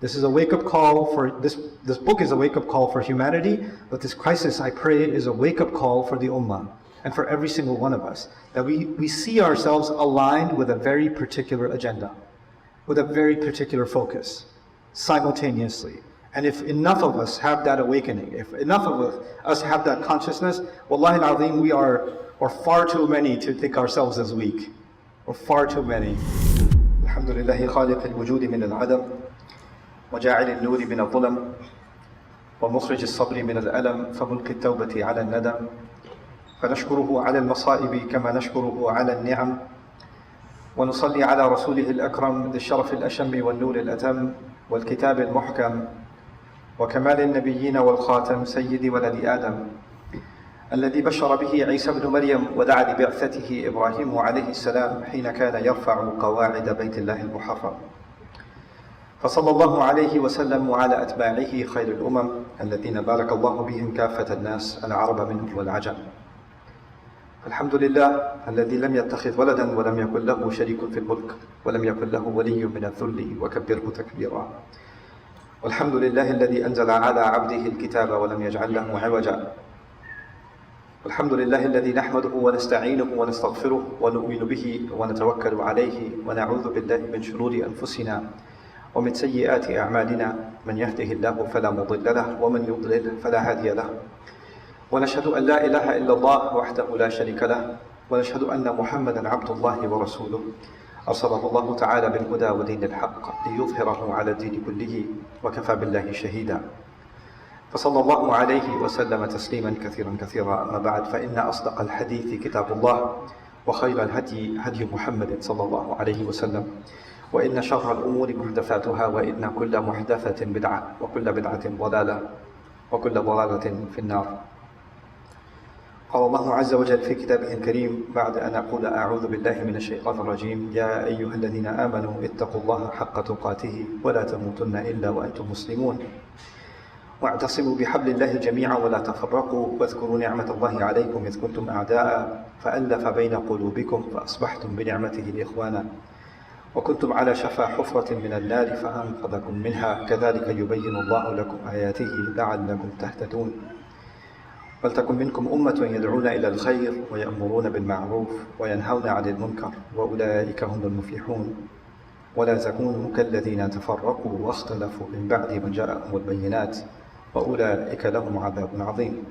This is a wake-up call for, this book is a wake-up call for humanity, but this crisis, I pray, is a wake-up call for the ummah and for every single one of us, that we see ourselves aligned with a very particular agenda, with a very particular focus, simultaneously. And if enough of us have that awakening, if enough of us have that consciousness, wallahi al-azim, we are far too many to think ourselves as weak. We're far too many. Alhamdulillahi khaliq al-wujudi min al-adam, وجاعل النور من الظلم ومخرج الصبر من الألم فملقي التوبة على الندم فنشكره على المصائب كما نشكره على النعم ونصلي على رسوله الأكرم ذي الشرف الأشم والنور الأتم والكتاب المحكم وكمال النبيين والخاتم سيد ولد آدم الذي بشر به عيسى بن مريم ودعا لبعثته إبراهيم عليه السلام حين كان يرفع قواعد بيت الله المحرم. فصلى الله عليه وسلم وعلى أتباعه خير الأمم الذين بارك الله بهم كافة الناس العرب منهم والعجم. الحمد لله الذي لم يتخذ ولدا ولم يكن له شريك في الملك ولم يكن له ولي من الذل وكبره تكبيرا. والحمد لله الذي أنزل على عبده الكتاب ولم يجعل له عوجا. والحمد لله الذي نحمده ونستعينه ونستغفره ونؤمن به ونتوكل عليه ونعوذ بالله من شرور أنفسنا ومن سيئات أعمالنا من يهده الله فلا مضل له ومن يضلل فلا هادي له. ونشهد أن لا إله إلا الله وحده لا شريك له ونشهد أن محمدا عبد الله ورسوله أرسله الله تعالى بالهدى ودين الحق ليظهره على الدين كله وكفى بالله شهيدا. فصلى الله عليه وسلم تسليما كثيرا كثيرا. أما بعد فإن أصدق الحديث كتاب الله وخير الهدي هدي محمد صلى الله عليه وسلم وإن شر الأمور محدثاتها وإن كل محدثة بدعة وكل بدعة ضلالة وكل ضلالة في النار. قال الله عز وجل في كتابه الكريم بعد أن أقول أعوذ بالله من الشيطان الرجيم يا أيها الذين آمنوا اتقوا الله حق تقاته ولا تموتن إلا وأنتم مسلمون واعتصموا بحبل الله جميعا ولا تفرقوا واذكروا نعمة الله عليكم إذ كنتم أعداء فألف بين قلوبكم فأصبحتم بنعمته إخوانا وكنتم على شفا حفرة من النار فأنقذكم منها كذلك يبين الله لكم آياته لعلكم تهتدون. ولتكن منكم أمة يدعون إلى الخير ويأمرون بالمعروف وينهون عن المنكر وأولئك هم المفلحون. ولا تكونوا كالذين تفرقوا واختلفوا من بعد ما جاءهم البينات وأولئك لهم عذاب عظيم.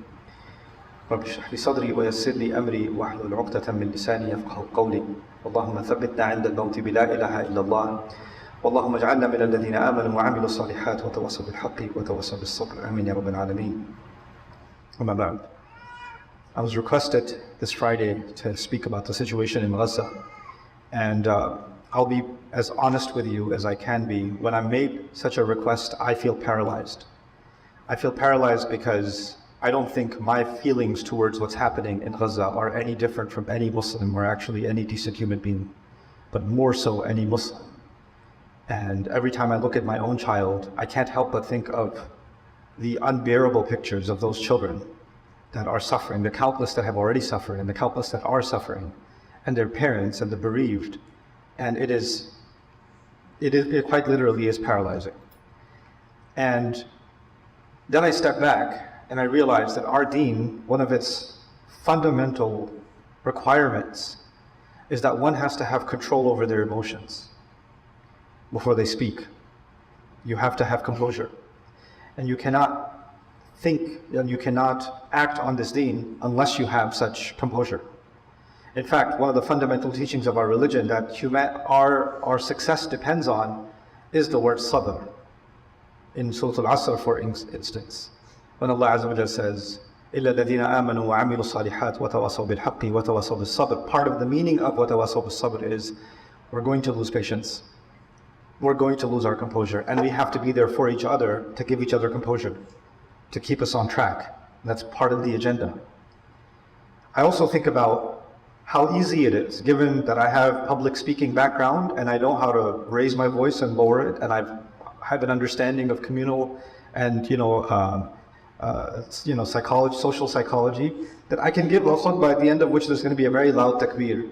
رب اشرح لي صدري ويسر لي أمري واحلل عقدة من لساني يفقهوا قولي. اللهم ثبتنا عند الموت بلا إله إلا الله واللهم اجعلنا من الذين آمنوا وعملوا الصالحات وتواصوا بالحق وتواصوا بالصبر. آمين يا رب العالمين. أما بعد. I was requested this Friday to speak about the situation in Gaza, and I'll be as honest with you as I can be. When I made such a request, I feel paralyzed. I feel paralyzed because I don't think my feelings towards what's happening in Gaza are any different from any Muslim or actually any decent human being, but more so any Muslim. And every time I look at my own child, I can't help but think of the unbearable pictures of those children that are suffering, the countless that have already suffered and the countless that are suffering, and their parents and the bereaved. And it quite literally is paralyzing. And then I step back and I realize that our deen, one of its fundamental requirements is that one has to have control over their emotions before they speak. You have to have composure. And you cannot think and you cannot act on this deen unless you have such composure. In fact, one of the fundamental teachings of our religion that our success depends on is the word sabr. In Surah Al-Asr, for instance, when Allah Azza wa Jalla says, إِلَّا الَّذِينَ آمَنُوا وَعَمِلُوا الصَّالِحَاتِ وَتَوَاصَوْا بِالْحَقِّ وَتَوَاصَوْا بِالصَّبْرِ. Part of the meaning of وَتَوَاصَوْا بِالصَّبْرِ is we're going to lose patience. We're going to lose our composure. And we have to be there for each other to give each other composure, to keep us on track. That's part of the agenda. I also think about how easy it is, given that I have public speaking background and I know how to raise my voice and lower it, and I have an understanding of communal and psychology, social psychology, that I can give a khutbah at the end of which there's going to be a very loud takbir.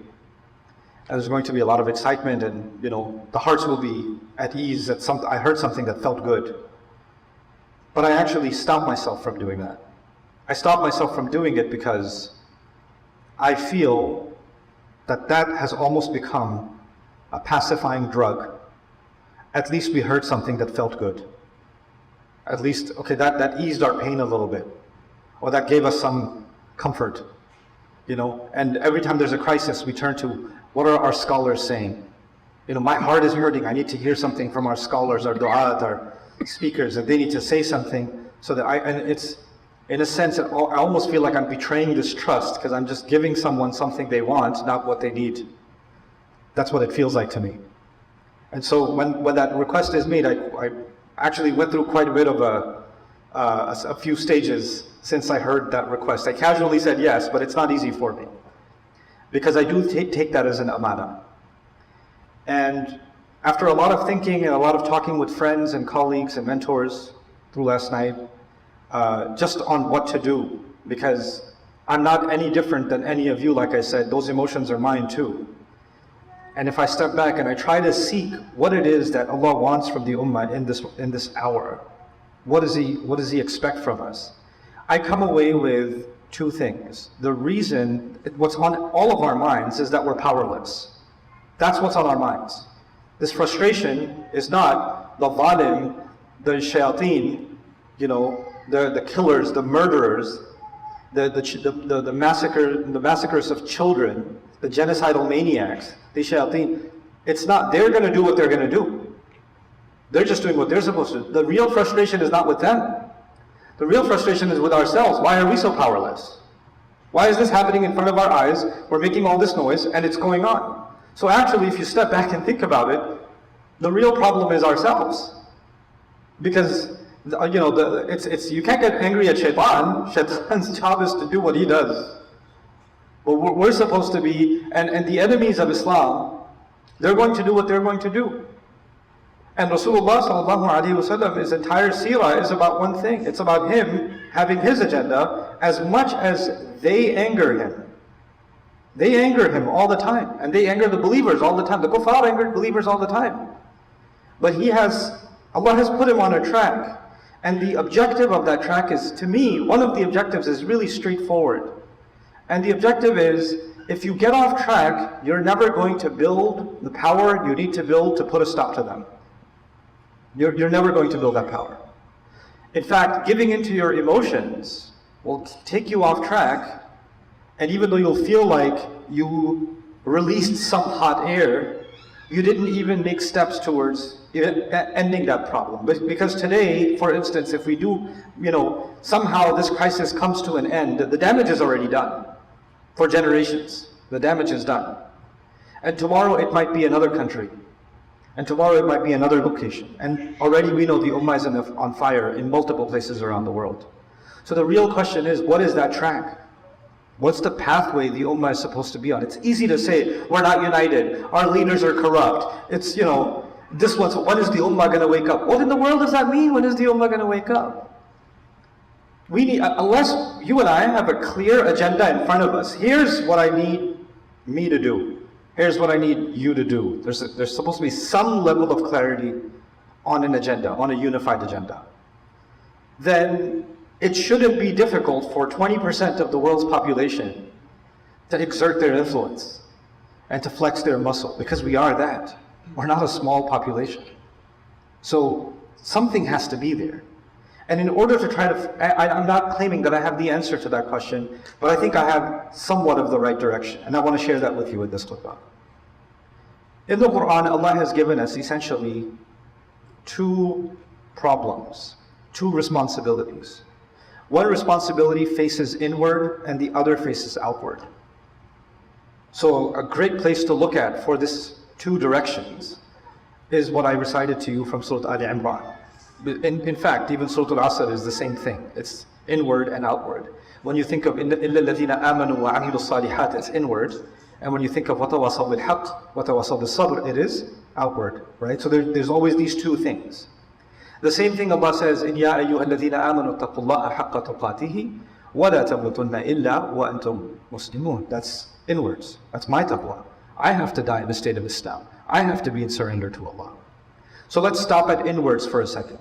and there's going to be a lot of excitement, and the hearts will be at ease that I heard something that felt good. But I actually stopped myself from doing that. I stopped myself from doing it because I feel that has almost become a pacifying drug. At least we heard something that felt good. At least, okay, that eased our pain a little bit, or that gave us some comfort, and every time there's a crisis, we turn to, what are our scholars saying? My heart is hurting, I need to hear something from our scholars, our du'at, our speakers, and they need to say something, so that and it's, in a sense, I almost feel like I'm betraying this trust, because I'm just giving someone something they want, not what they need. That's what it feels like to me. And so when that request is made, I actually went through quite a bit of a few stages since I heard that request. I casually said yes, but it's not easy for me, because I do take that as an amana. And after a lot of thinking and a lot of talking with friends and colleagues and mentors through last night, just on what to do, because I'm not any different than any of you, like I said, those emotions are mine too. And if I step back and I try to seek what it is that Allah wants from the ummah in this hour, what does He expect from us? I come away with two things. The reason, what's on all of our minds is that we're powerless. That's what's on our minds. This frustration is not the zalim, the shayateen, the killers, the murderers, the massacres of children, the genocidal maniacs, the shayateen. It's not, they're going to do what they're going to do. They're just doing what they're supposed to do. The real frustration is not with them. The real frustration is with ourselves. Why are we so powerless? Why is this happening in front of our eyes? We're making all this noise and it's going on. So actually, if you step back and think about it, the real problem is ourselves. Because you can't get angry at shaitan. Shaitan's job is to do what he does. But we're supposed to be, and the enemies of Islam, they're going to do what they're going to do. And Rasulullah sallallahu alaihi wasallam, his entire seerah is about one thing. It's about him having his agenda. As much as they anger him, they anger him all the time, and they anger the believers all the time. The kuffar anger believers all the time. But Allah has put him on a track, and the objective of that track is, to me, one of the objectives is really straightforward. And the objective is, if you get off track, you're never going to build the power you need to build to put a stop to them. You're never going to build that power. In fact, giving into your emotions will take you off track, and even though you'll feel like you released some hot air, you didn't even make steps towards ending that problem. Because today, for instance, if we do, somehow this crisis comes to an end, the damage is already done. For generations, the damage is done. And tomorrow it might be another country. And tomorrow it might be another location. And already we know the ummah is on fire in multiple places around the world. So the real question is, what is that track? What's the pathway the ummah is supposed to be on? It's easy to say, we're not united, our leaders are corrupt. It's, when is the ummah going to wake up? What in the world does that mean? When is the ummah going to wake up? We need, unless you and I have a clear agenda in front of us, here's what I need me to do. Here's what I need you to do. There's supposed to be some level of clarity on an agenda, on a unified agenda. Then it shouldn't be difficult for 20% of the world's population to exert their influence and to flex their muscle, because we are that. We're not a small population. So something has to be there. And in order to try to, I'm not claiming that I have the answer to that question, but I think I have somewhat of the right direction. And I want to share that with you in this khutbah. In the Quran, Allah has given us essentially two problems, two responsibilities. One responsibility faces inward and the other faces outward. So a great place to look at for this two directions is what I recited to you from Surah Al-Imran. In fact, even Surah Al-Asr is the same thing. It's inward and outward. When you think of إِلَّا الَّذِينَ آمَنُوا وَعَمِلُوا الصَّالِحَاتِ, it's inward. And when you think of وَتَوَصَوْا بِالْحَقِّ وَتَوَصَوْا بِالصَّبْرِ, it is outward. Right? So there's always these two things. The same thing Allah says in يَا أَيُّهَا الَّذِينَ آمَنُوا اتَّقُوا اللَّهَ حَقَّ تُقَاتِهِ وَلَا تَمُوتُنَّ إِلَّا وَأَنْتُمْ مُسْلِمُونَ. That's inwards. That's my taqwa. I have to die in the state of Islam. I have to be in surrender to Allah. So let's stop at inwards for a second.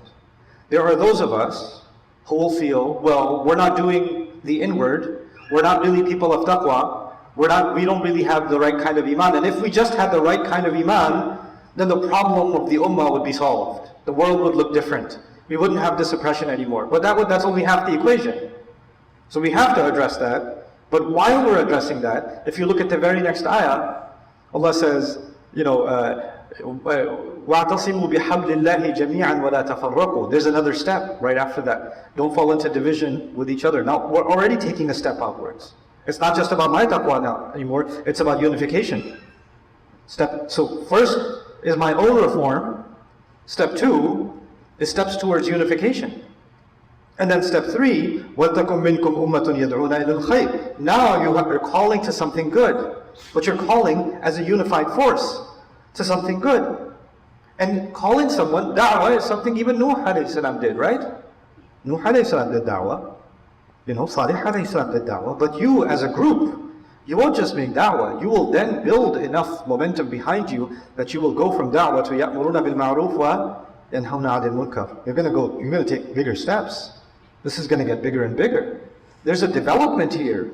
There are those of us who will feel, well, we're not doing the inward, we're not really people of taqwa, we don't really have the right kind of iman, and if we just had the right kind of iman, then the problem of the ummah would be solved. The world would look different. We wouldn't have this oppression anymore. But that's only half the equation. So we have to address that. But while we're addressing that, if you look at the very next ayah, Allah says, وَاعْتَصِمُوا بِحَبْلِ اللَّهِ جَمِيعًا وَلَا تَفَرَّقُوا. There's another step right after that. Don't fall into division with each other. Now, we're already taking a step outwards. It's not just about my taqwa now anymore, it's about unification. So first is my own reform. Step 2 is steps towards unification. And then step 3, وَلْتَكُمْ مِنْكُمْ أُمَّةٌ يَدْعُونَ إِلَى الْخَيْرِ. Now you're calling to something good, but you're calling as a unified force to something good. And calling someone, da'wah is something even Nuh alayhi salam did, right? Nuh alayhi salam did da'wah. Salih alayhi salam did da'wah. But you as a group, you won't just make da'wah, you will then build enough momentum behind you that you will go from da'wah to ya'muruna bil ma'ruf wa yanhawna 'anil munkar. You're going to take bigger steps. This is going to get bigger and bigger. There's a development here.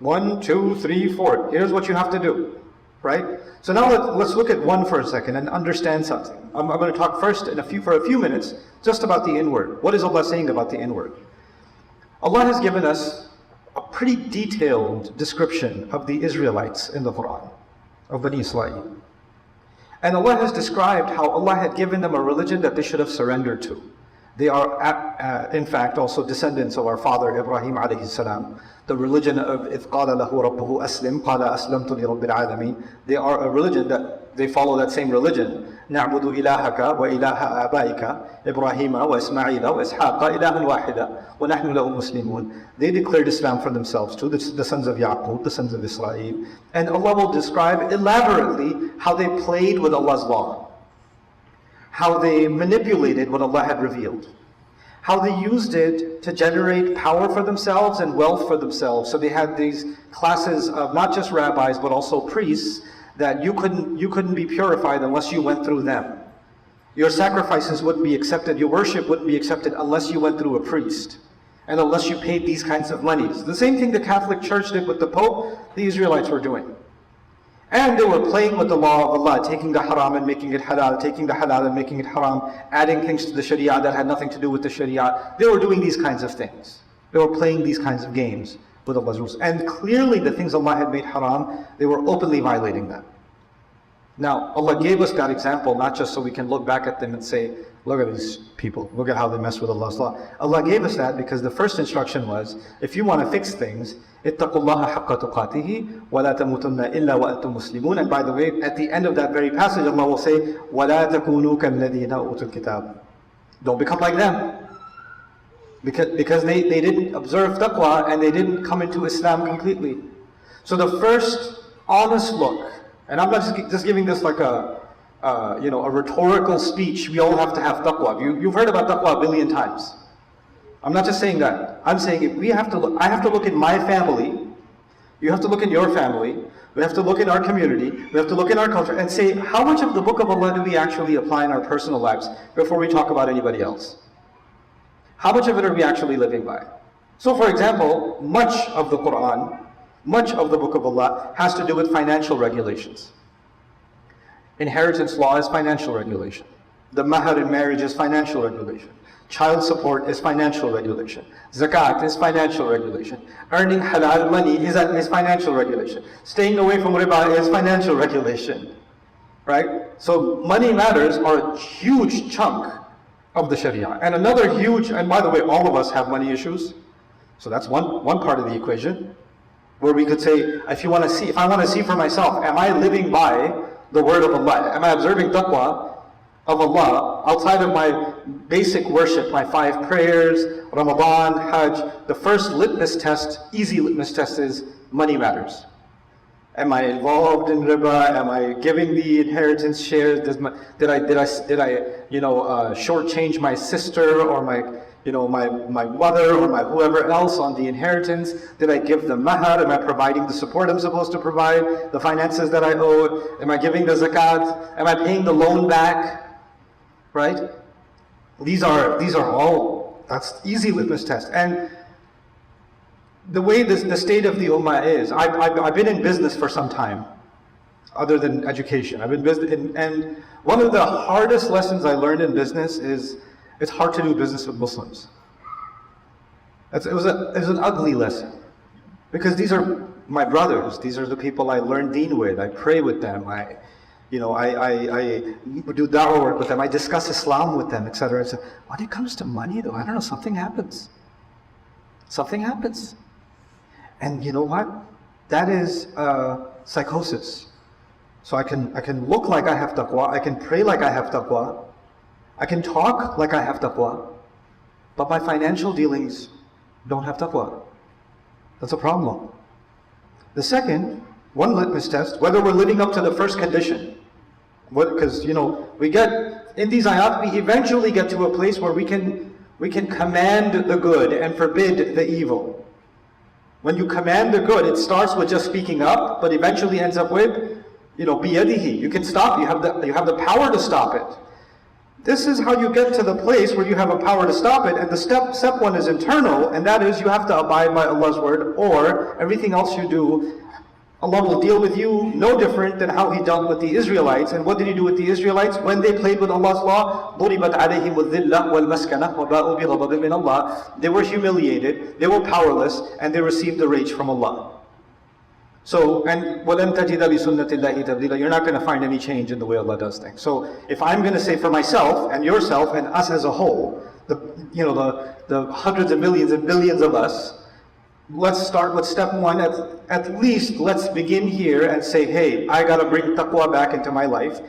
1, 2, 3, 4. Here's what you have to do. Right? So now let's look at one for a second and understand something. I'm going to talk first for a few minutes just about the inward. What is Allah saying about the inward? Allah has given us a pretty detailed description of the Israelites in the Quran, of Bani Israel. And Allah has described how Allah had given them a religion that they should have surrendered to. They are, in fact, also descendants of our father Ibrahim alayhi salam. The religion of إِذْ قَالَ لَهُ رَبُّهُ أَسْلِمْ قَالَ أَسْلَمْتُ لِرَبِّ الْعَالَمِينَ. They are a religion that they follow that same religion. نَعْبُدُ إِلَهَكَ وَإِلَهَ آبَائِكَ إِبْرَاهِيمَ وَإِسْمَعِيلَ وَإِسْحَاقَ إِلَهًا وَاحِدًا وَنَحْنُ لَهُ مُسْلِمُونَ. They declared Islam for themselves too, the sons of Yaqub, the sons of Israel. And Allah will describe elaborately how they played with Allah's law, how they manipulated what Allah had revealed, how they used it to generate power for themselves and wealth for themselves. So they had these classes of not just rabbis but also priests that you couldn't be purified unless you went through them. Your sacrifices wouldn't be accepted, your worship wouldn't be accepted unless you went through a priest and unless you paid these kinds of monies. The same thing the Catholic Church did with the Pope, the Israelites were doing. And they were playing with the law of Allah, taking the haram and making it halal, taking the halal and making it haram, adding things to the sharia that had nothing to do with the sharia. They were doing these kinds of things. They were playing these kinds of games with Allah's rules. And clearly the things Allah had made haram, they were openly violating them. Now, Allah gave us that example not just so we can look back at them and say, look at these people, look at how they mess with Allah's law. Allah gave us that because the first instruction was, if you want to fix things, اتقوا الله حق تقاته ولا تموتن إلا وأنتم مسلمون. And by the way, at the end of that very passage, Allah will say, ولا تكونوا كالذين أوتوا الكتاب. Don't become like them. Because they didn't observe taqwa and they didn't come into Islam completely. So the first honest look, and I'm not just giving this like a rhetorical speech. We all have to have taqwa. You've heard about taqwa a billion times. I'm not just saying that. I'm saying I have to look in my family. You have to look in your family. We have to look in our community. We have to look in our culture and say, how much of the book of Allah do we actually apply in our personal lives before we talk about anybody else? How much of it are we actually living by? So for example, much of the Quran, much of the book of Allah has to do with financial regulations. Inheritance law is financial regulation. The mahar in marriage is financial regulation. Child support is financial regulation. Zakat is financial regulation. Earning halal money is financial regulation. Staying away from riba is financial regulation. Right? So money matters are a huge chunk of the Sharia. And another huge, and by the way, all of us have money issues. So that's one part of the equation. Where we could say, if I want to see for myself, am I living by the word of Allah? Am I observing taqwa of Allah outside of my basic worship, my 5 prayers, Ramadan, Hajj? The first litmus test, easy litmus test is money matters. Am I involved in riba? Am I giving the inheritance shares? Did I shortchange my sister or my mother or my whoever else on the inheritance? Did I give the mahar? Am I providing the support I'm supposed to provide? The finances that I owe? Am I giving the zakat? Am I paying the loan back? Right? These are all, that's easy litmus test. And the way the state of the ummah is, I've been in business for some time, other than education. I've been business, and one of the hardest lessons I learned in business is it's hard to do business with Muslims. It was an ugly lesson, because these are my brothers. These are the people I learn deen with. I pray with them. I do da'wah work with them. I discuss Islam with them, etc. So when it comes to money, though, I don't know, something happens. Something happens. And you know what? That is psychosis. So I can look like I have taqwa, I can pray like I have taqwa, I can talk like I have taqwa, but my financial dealings don't have taqwa. That's a problem. The second, one litmus test, whether we're living up to the first condition. Because we get in these ayat, we eventually get to a place where we can command the good and forbid the evil. When you command the good, it starts with just speaking up, but eventually ends up with, biyadihi. You can stop. You have the power to stop it. This is how you get to the place where you have a power to stop it. And the step one is internal, and that is you have to abide by Allah's word, or everything else you do, Allah will deal with you no different than how He dealt with the Israelites. And what did He do with the Israelites? When they played with Allah's law, ضُرِبَتْ عَلَيْهِمُ الذِّلَّةُ وَالْمَسْكَنَةُ وَبَاءُوا بِغَضَبٍ مِّنَ اللَّهِ. They were humiliated, they were powerless, and they received the rage from Allah. So, and وَلَمْ تَجِدَ لِسُنَّةِ اللَّهِ تَبْدِيلًا. You're not going to find any change in the way Allah does things. So, if I'm going to say for myself, and yourself, and us as a whole, the hundreds of millions and billions of us, let's start with step one. At least let's begin here and say, hey, I got to bring taqwa back into my life.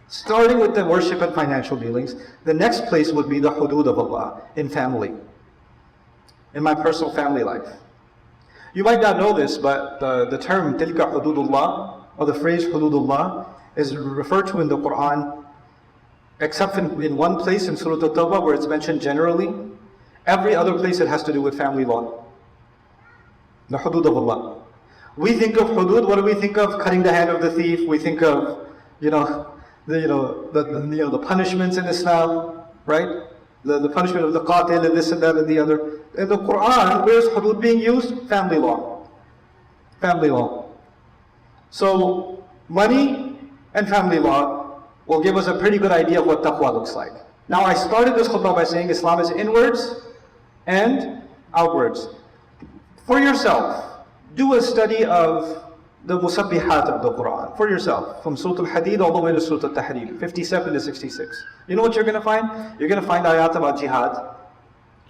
Starting with the worship and financial dealings. The next place would be the hudud of Allah in family, in my personal family life. You might not know this, but the term tilka hududullah, or the phrase hududullah, is referred to in the Quran, except in one place in Surah At-Tawbah where it's mentioned generally. Every other place it has to do with family law. The hudud of Allah. We think of hudud, what do we think of? Cutting the hand of the thief. We think of, the punishments in Islam, right? The punishment of the qatil and this and that and the other. In the Quran, where is hudud being used? Family law. Family law. So, money and family law will give us a pretty good idea of what taqwa looks like. Now, I started this khutbah by saying Islam is inwards and outwards. For yourself, do a study of the musabbihat of the Quran. For yourself, from Surah Al-Hadid all the way to Surah Al-Tahrim, 57 to 66. You know what you're going to find? You're going to find ayat about jihad,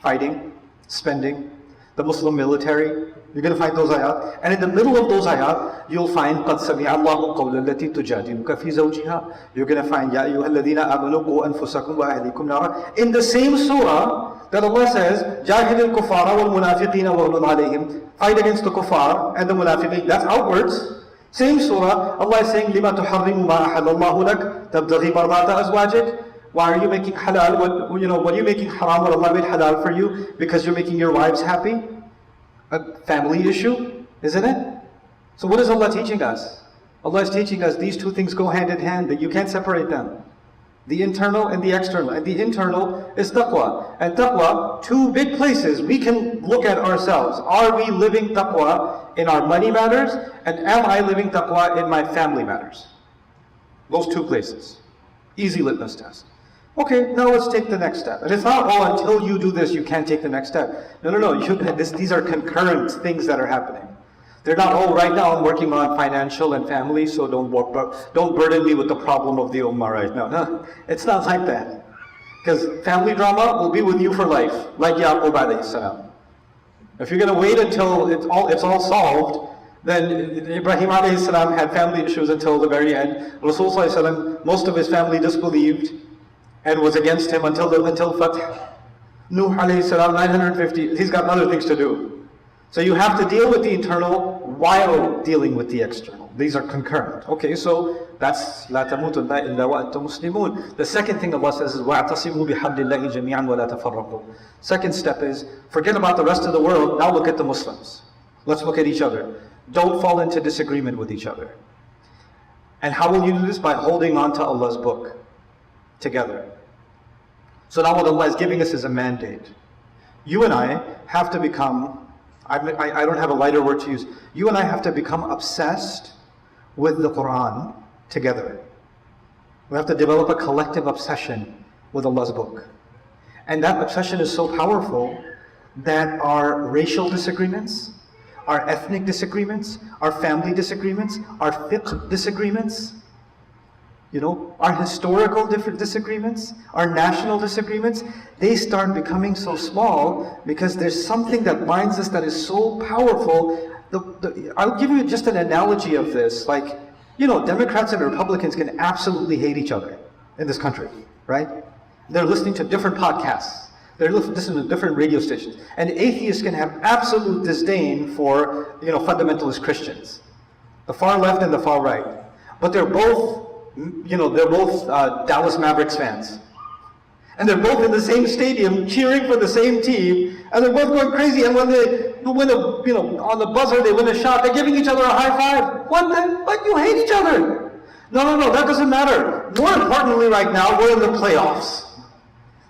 fighting, spending, the Muslim military. You're going to find those ayat. And in the middle of those ayat, you'll find قَدْ سَمِعَ اللَّهُ قَوْلَ الَّتِي تُجَادِلُكَ فِي زَوْجِهَا. You're going to find يَا أَيُّهَا الَّذِينَ آمَنُوا قُوا أَنفُسَكُمْ وَأَهْلِيكُمْ نَارًا. In the same surah that Allah says, جَاهِدِ الْكُفَّارَ وَالْمُنَافِقِينَ وَغْلُظْ عَلَيْهِمْ. Fight against the kuffar and the munafiqeen. That's outwards. Same surah, Allah is saying, لِمَا تُحَرِّمُ مَا أَحَلَّ اللَّهُ لَكَ تَبْتَغِي مَرْضَاتَ أَزْوَاجِكَ. Why are you making halal? What are you making haram? What Allah made halal for you? Because you're making your wives happy? A family issue, isn't it? So what is Allah teaching us? Allah is teaching us these two things go hand in hand, that you can't separate them. The internal and the external. And the internal is taqwa. And taqwa, two big places we can look at ourselves. Are we living taqwa in our money matters? And am I living taqwa in my family matters? Those two places. Easy litmus test. Okay, now let's take the next step. And it's not, until you do this, you can't take the next step. No. These are concurrent things that are happening. They're not, right now I'm working on financial and family, so don't burden me with the problem of the ummah right now. No, it's not like that. Because family drama will be with you for life, like Yaqub alayhi salam. If you're going to wait until it's all solved, then Ibrahim alayhi salam had family issues until the very end. Rasul sallallahu alayhi wasallam, most of his family disbelieved and was against him until Fath. Nuh alayhi salam, 950, he's got other things to do. So you have to deal with the internal while dealing with the external. These are concurrent. Okay, so That's لا تموتن إلا وأنتم مسلمون. The second thing Allah says is وَاعْتَصِمُوا بِحَبْلِ اللَّهِ جَمِيعًا وَلَا تَفَرَّقُوا. Second step is, forget about the rest of the world, now look at the Muslims. Let's look at each other. Don't fall into disagreement with each other. And how will you do this? By holding on to Allah's book together. So now what Allah is giving us is a mandate. You and I have to become, I don't have a lighter word to use, you and I have to become obsessed with the Quran together. We have to develop a collective obsession with Allah's book. And that obsession is so powerful that our racial disagreements, our ethnic disagreements, our family disagreements, our fiqh disagreements, our historical disagreements, our national disagreements, they start becoming so small because there's something that binds us that is so powerful. I'll give you just an analogy of this. Like, Democrats and Republicans can absolutely hate each other in this country, right? They're listening to different podcasts. They're listening to different radio stations. And atheists can have absolute disdain for, fundamentalist Christians. The far left and the far right. But they're both Dallas Mavericks fans. And they're both in the same stadium cheering for the same team, and they're both going crazy, and when they win on the buzzer, they win a shot, they're giving each other a high five. But you hate each other. No, that doesn't matter. More importantly right now, we're in the playoffs.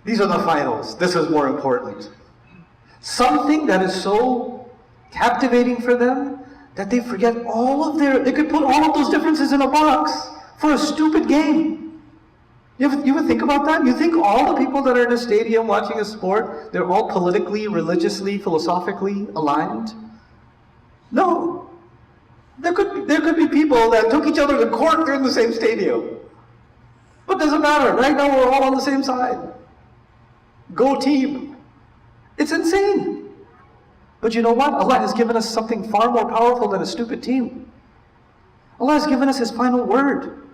These are the finals. This is more important. Something that is so captivating for them that they forget they could put all of those differences in a box for a stupid game. You ever think about that? You think all the people that are in a stadium watching a sport, they're all politically, religiously, philosophically aligned? No. There could be people that took each other to court during the same stadium. But it doesn't matter. Right now we're all on the same side. Go team. It's insane. But you know what? Allah has given us something far more powerful than a stupid team. Allah has given us His final word.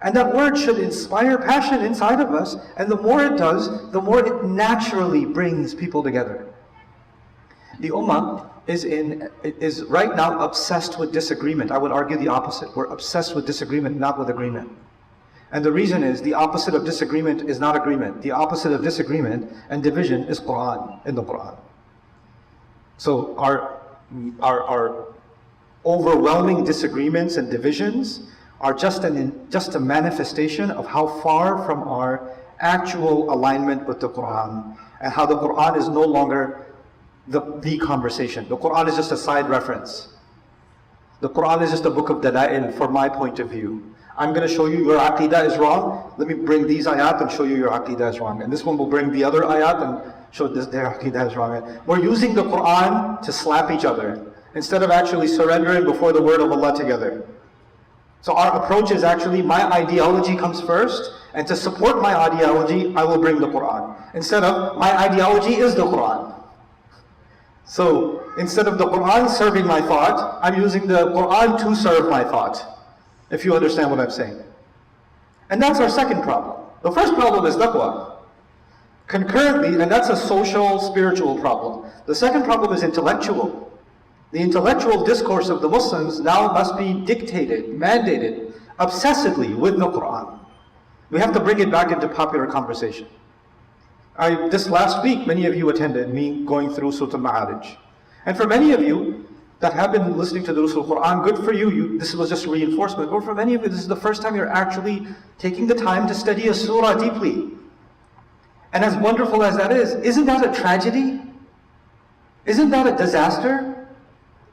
And that word should inspire passion inside of us. And the more it does, the more it naturally brings people together. The Ummah is right now obsessed with disagreement. I would argue the opposite. We're obsessed with disagreement, not with agreement. And the reason is, the opposite of disagreement is not agreement. The opposite of disagreement and division is Quran, in the Quran. So our overwhelming disagreements and divisions are just a manifestation of how far from our actual alignment with the Quran, and how the Quran is no longer the conversation. The Quran is just a side reference. The Quran is just a book of dala'il from my point of view. I'm going to show you your aqidah is wrong. Let me bring these ayat and show you your aqidah is wrong. And this one will bring the other ayat and show their aqidah is wrong. We're using the Quran to slap each other instead of actually surrendering before the word of Allah together. So our approach is actually, my ideology comes first, and to support my ideology, I will bring the Quran. Instead of, my ideology is the Quran. So instead of the Quran serving my thought, I'm using the Quran to serve my thought. If you understand what I'm saying. And that's our second problem. The first problem is taqwa. Concurrently, and that's a social, spiritual problem. The second problem is intellectual. The intellectual discourse of the Muslims now must be dictated, mandated, obsessively with the Quran. We have to bring it back into popular conversation. This last week, many of you attended me going through Surah Al-Ma'arij. And for many of you that have been listening to the Durus al-Quran, good for you, this was just reinforcement. But for many of you, this is the first time you're actually taking the time to study a surah deeply. And as wonderful as that is, isn't that a tragedy? Isn't that a disaster?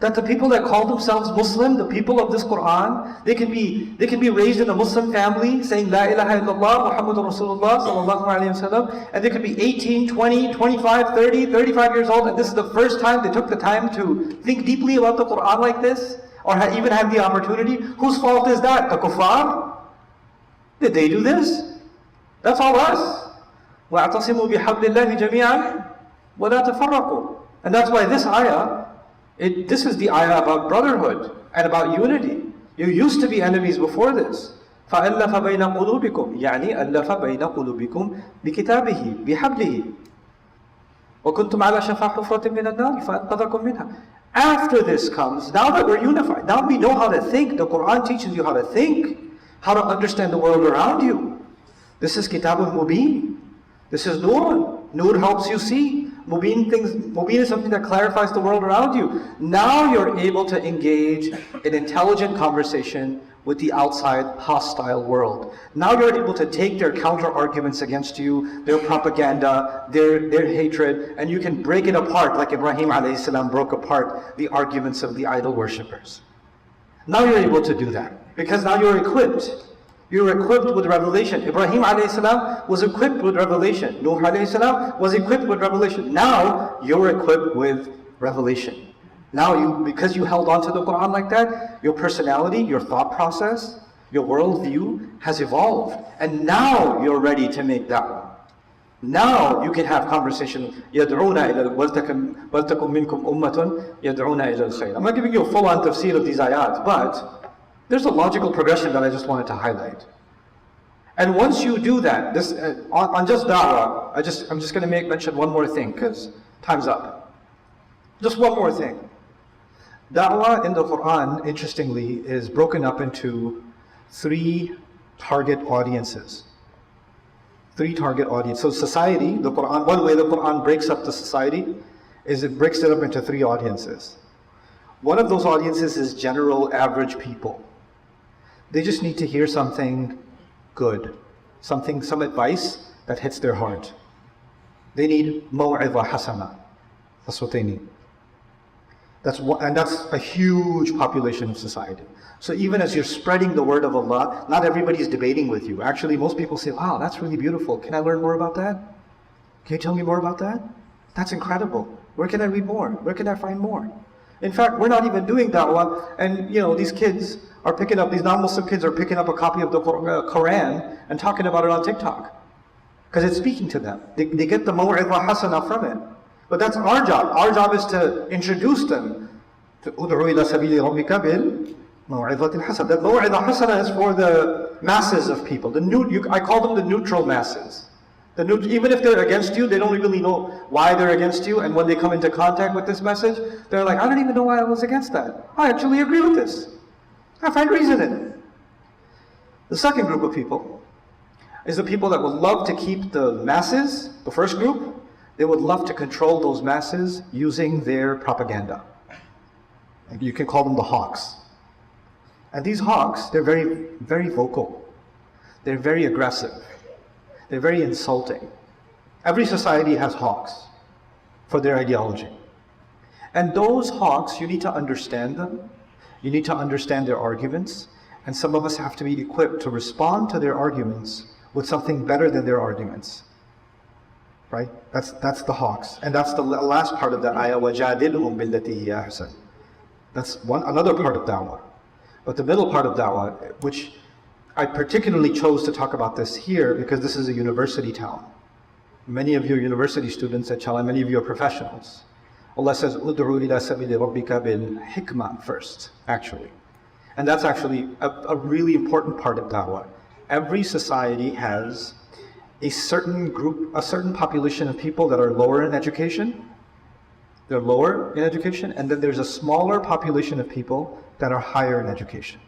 That the people that call themselves Muslim, the people of this Quran, they can be raised in a Muslim family saying La ilaha illallah Muhammadur Rasulullah sallallahu alayhi wasallam, and they could be 18, 20, 25, 30, 35 years old, and this is the first time they took the time to think deeply about the Quran like this, or even have the opportunity. Whose fault is that? The kuffar? Did they do this? That's all us. وَاعْتَصِمُوا بِحَبْلِ اللَّهِ جَمِيعًا وَلَا تَفَرَّقُوا. And that's why this ayah, this is the ayah about brotherhood and about unity. You used to be enemies before this. فَأَلَّفَ بَيْنَ قُلُوبِكُمْ يعني أَلَّفَ بَيْنَ قُلُوبِكُمْ بِكِتَابِهِ بِحَبْلِهِ وَكُنْتُمْ عَلَى شَفَا حُفْرَةٍ مِنَ النَّارِ فَأَنْقَذَكُمْ مِنْهَا. After this comes, now that we're unified, now we know how to think. The Quran teaches you how to think. how to understand the world around you. This is Kitabun Mubin. This is Nur. Nur helps you see. Mubin is something that clarifies the world around you. Now you're able to engage in intelligent conversation with the outside hostile world. Now you're able to take their counter arguments against you, their propaganda, their hatred, and you can break it apart like Ibrahim alayhi salam broke apart the arguments of the idol worshippers. Now you're able to do that because now you're equipped. You're equipped with revelation. Ibrahim alayhi salam was equipped with revelation. Nuh alayhi salam was equipped with revelation. Now you're equipped with revelation. Now because you held on to the Quran like that, your personality, your thought process, your worldview has evolved. And now you're ready to make da'wah. Now you can have conversation. يَدْعُونَ إِلَى وَلْتَكُمْ مِنْكُمْ أُمَّةٌ يَدْعُونَ إِلَى الْخَيْرِ. I'm not giving you a full-on tafsir of these ayat, but there's a logical progression that I just wanted to highlight. And once you do that, this on just da'wah, I'm just going to mention one more thing because time's up. Just one more thing. Da'wah in the Quran, interestingly, is broken up into 3 target audiences. 3 target audiences. So society, the Quran, one way the Quran breaks up the society is it breaks it up into 3 audiences. One of those audiences is general average people. They just need to hear something good, some advice that hits their heart. They need maw'idha hasana. That's what they need. That's a huge population of society. So even as you're spreading the word of Allah, not everybody's debating with you. Actually, most people say, wow, that's really beautiful. Can I learn more about that? Can you tell me more about that? That's incredible. Where can I read more? Where can I find more? In fact, we're not even doing da'wah, and these kids are picking up, these non-Muslim kids are picking up a copy of the Quran and talking about it on TikTok. Because it's speaking to them. They get the maw'idha hasana from it. But that's our job. Our job is to introduce them to ud'u ila sabili rabbika bil maw'idhatil hasana. That maw'idha hasana is for the masses of people. I call them the neutral masses. Even if they're against you, they don't really know why they're against you. And when they come into contact with this message, they're like, I don't even know why I was against that. I actually agree with this. I find reason in it. The second group of people is the people that would love to keep the masses, the first group. They would love to control those masses using their propaganda. You can call them the hawks. And these hawks, they're very, very vocal. They're very aggressive. They're very insulting. Every society has hawks for their ideology. And those hawks, you need to understand them. You need to understand their arguments. And some of us have to be equipped to respond to their arguments with something better than their arguments. Right? That's the hawks. And that's the last part of that ayah, وَجَادِلْهُمْ بِالَّتِي هِيَ أَحْسَنُ. That's another part of da'wah. But the middle part of da'wah, which I particularly chose to talk about this here because this is a university town. Many of you are university students at Chala, many of you are professionals. Allah says, "Ud'u ila sabili rabbika bil hikmah" first, actually. And that's actually a really important part of da'wah. Every society has a certain group, a certain population of people that are lower in education. They're lower in education, and then there's a smaller population of people that are higher in education.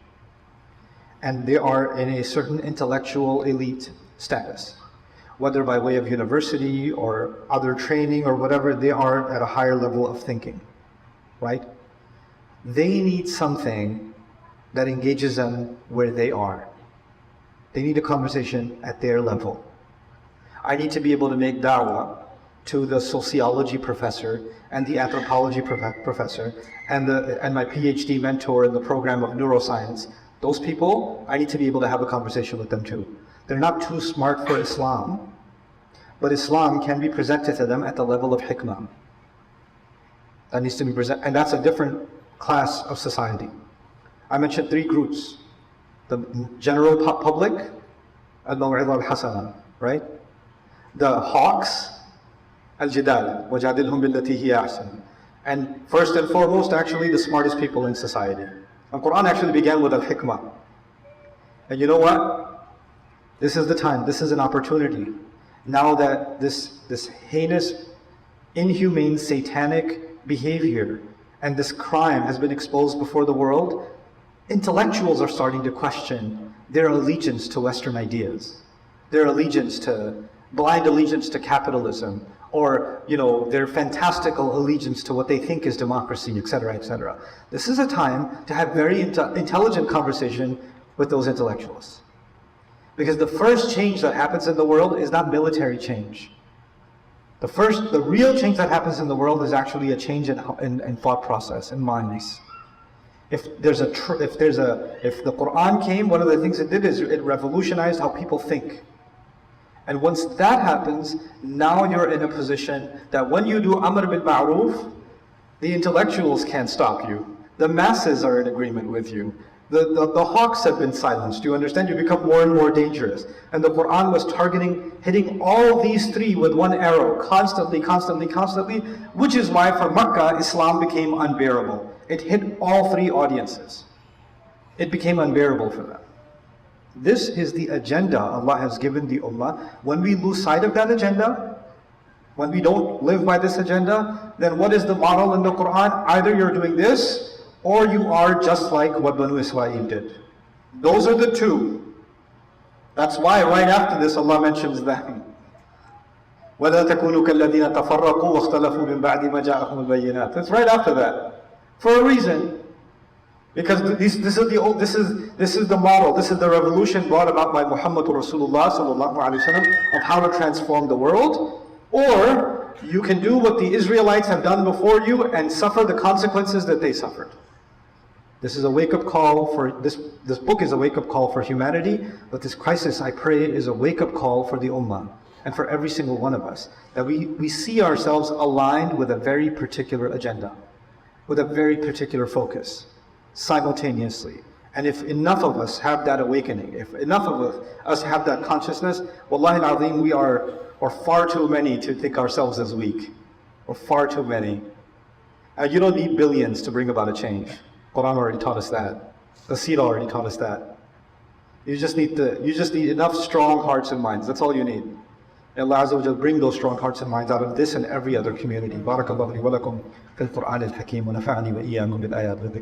And they are in a certain intellectual elite status. Whether by way of university or other training or whatever, they are at a higher level of thinking, right? They need something that engages them where they are. They need a conversation at their level. I need to be able to make da'wah to the sociology professor and the anthropology professor and my PhD mentor in the program of neuroscience. Those people, I need to be able to have a conversation with them too. They're not too smart for Islam, but Islam can be presented to them at the level of hikmah. That needs to be presented, and that's a different class of society. I mentioned 3 groups. The general public, al-maw'idha al-hasana, right? The hawks, al-jidal, وَجَادِلْهُمْ بِالَّتِي هِيَ أَحْسَنُ. And first and foremost, actually, the smartest people in society. The Quran actually began with al-hikmah. And you know what? This is the time, this is an opportunity. Now that this heinous, inhumane, satanic behavior and this crime has been exposed before the world, intellectuals are starting to question their allegiance to Western ideas, their blind allegiance to capitalism, or their fantastical allegiance to what they think is democracy, etc., etc. This is a time to have very intelligent conversation with those intellectuals. Because the first change that happens in the world is not military change. The real change that happens in the world is actually a change in thought process, in minds. If the Quran came, one of the things it did is it revolutionized how people think. And once that happens, now you're in a position that when you do Amr bil Ma'ruf, the intellectuals can't stop you. The masses are in agreement with you. The hawks have been silenced. You understand? You become more and more dangerous. And the Quran was hitting all these three with one arrow, constantly, which is why for Makkah, Islam became unbearable. It hit all three audiences. It became unbearable for them. This is the agenda Allah has given the Ummah. When we lose sight of that agenda, when we don't live by this agenda, then what is the model in the Quran? Either you're doing this, or you are just like what Banu Israel did. Those are the two. That's why right after this Allah mentions them. وَلَا تَكُونُوا كَالَّذِينَ تَفَرَّقُوا وَاخْتَلَفُوا مِنْ بَعْدِ مَا جَاءَهُمُ الْبَيِّنَاتُ. That's right after that. For a reason. Because this is the model, this is the revolution brought about by Muhammad Rasulullah sallallahu alaihi wasallam of how to transform the world. Or you can do what the Israelites have done before you and suffer the consequences that they suffered. This is a wake-up call for this book is a wake-up call for humanity, but this crisis, I pray, is a wake-up call for the Ummah and for every single one of us, that we see ourselves aligned with a very particular agenda, with a very particular focus, simultaneously. And if enough of us have that awakening, if enough of us have that consciousness, wallahi al-azim, we are far too many to think ourselves as weak. Or far too many. You don't need billions to bring about a change. Quran already taught us that. The Seerah already taught us that. You just need enough strong hearts and minds. That's all you need. And Allah Azza wa Jal bring those strong hearts and minds out of this and every other community. Barakallahu li wa lakum fil Quran al-Hakim wa nafa'ani wa iyyakum bil ayat wa dhikr.